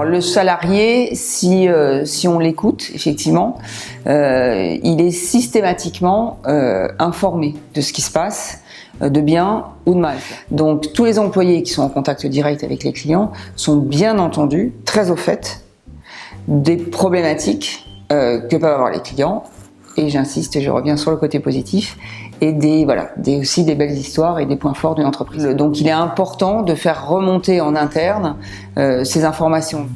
Alors le salarié, si on l'écoute, effectivement, il est systématiquement informé de ce qui se passe, de bien ou de mal. Donc tous les employés qui sont en contact direct avec les clients sont bien entendu très au fait des problématiques que peuvent avoir les clients. Et j'insiste et je reviens sur le côté positif, et aussi des belles histoires et des points forts d'une entreprise. Donc il est important de faire remonter en interne ces informations.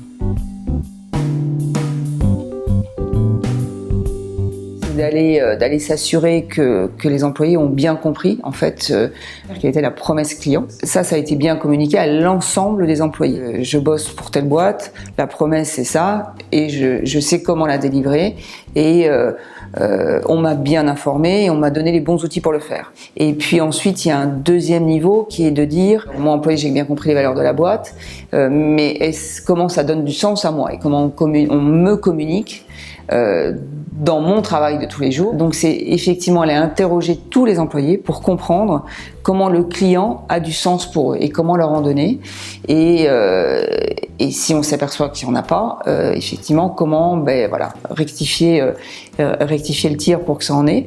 D'aller s'assurer que les employés ont bien compris en fait quelle était la promesse client. Ça a été bien communiqué à l'ensemble des employés. Je bosse pour telle boîte, la promesse c'est ça, et je sais comment la délivrer, et on m'a bien informé et on m'a donné les bons outils pour le faire. Et puis ensuite il y a un deuxième niveau qui est de dire, moi employé j'ai bien compris les valeurs de la boîte, mais comment ça donne du sens à moi et comment on me communique dans mon travail de tous les jours. Donc c'est effectivement aller interroger tous les employés pour comprendre comment le client a du sens pour eux et comment leur en donner, et si on s'aperçoit qu'il n'y en a pas, effectivement comment rectifier le tir pour que ça en ait.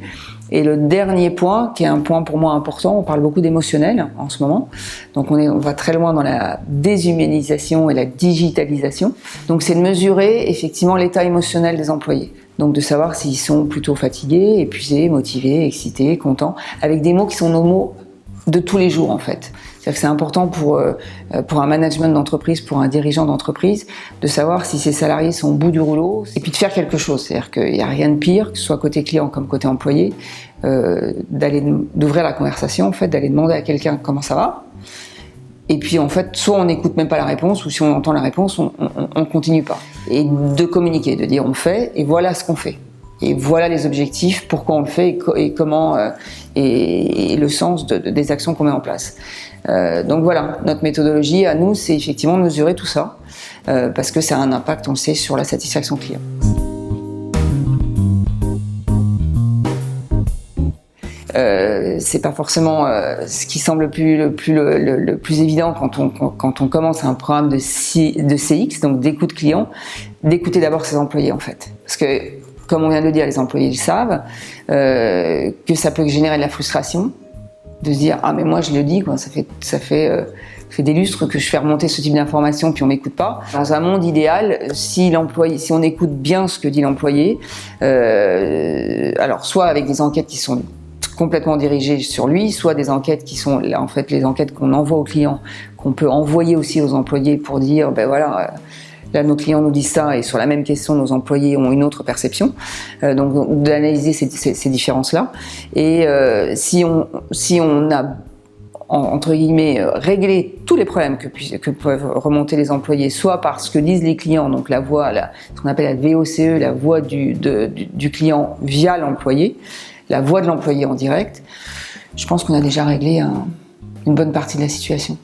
Et le dernier point, qui est un point pour moi important, on parle beaucoup d'émotionnel en ce moment, donc on va très loin dans la déshumanisation et la digitalisation. Donc c'est de mesurer effectivement l'état émotionnel des employés. Donc de savoir s'ils sont plutôt fatigués, épuisés, motivés, excités, contents, avec des mots qui sont nos mots de tous les jours en fait. C'est-à-dire que c'est important pour un management d'entreprise, pour un dirigeant d'entreprise, de savoir si ses salariés sont au bout du rouleau, et puis de faire quelque chose. C'est-à-dire qu'il n'y a rien de pire, que ce soit côté client comme côté employé, d'ouvrir la conversation, en fait, d'aller demander à quelqu'un comment ça va. Et puis en fait, soit on n'écoute même pas la réponse, ou si on entend la réponse, on continue pas. Et de communiquer, de dire on fait, et voilà ce qu'on fait. Et voilà les objectifs, pourquoi on le fait et comment, et le sens des actions qu'on met en place. Donc voilà, notre méthodologie à nous, c'est effectivement de mesurer tout ça, parce que ça a un impact, on le sait, sur la satisfaction client. C'est pas forcément ce qui semble le plus évident quand on commence un programme de CX, donc d'écoute client, d'écouter d'abord ses employés en fait. Parce que, comme on vient de le dire, les employés le savent, que ça peut générer de la frustration, de se dire « Ah mais moi je le dis, quoi, ça fait des lustres que je fais remonter ce type d'informations puis on m'écoute pas ». Dans un monde idéal, si on écoute bien ce que dit l'employé, alors soit avec des enquêtes qui sont complètement dirigées sur lui, soit des enquêtes qui sont en fait les enquêtes qu'on envoie aux clients, qu'on peut envoyer aussi aux employés pour dire ben voilà, là nos clients nous disent ça, et sur la même question nos employés ont une autre perception, donc d'analyser ces différences-là, et si on a entre guillemets réglé tous les problèmes que peuvent remonter les employés, soit par ce que disent les clients, donc la voix, ce qu'on appelle la VOCE, la voix du client via l'employé, la voix de l'employé en direct, je pense qu'on a déjà réglé une bonne partie de la situation.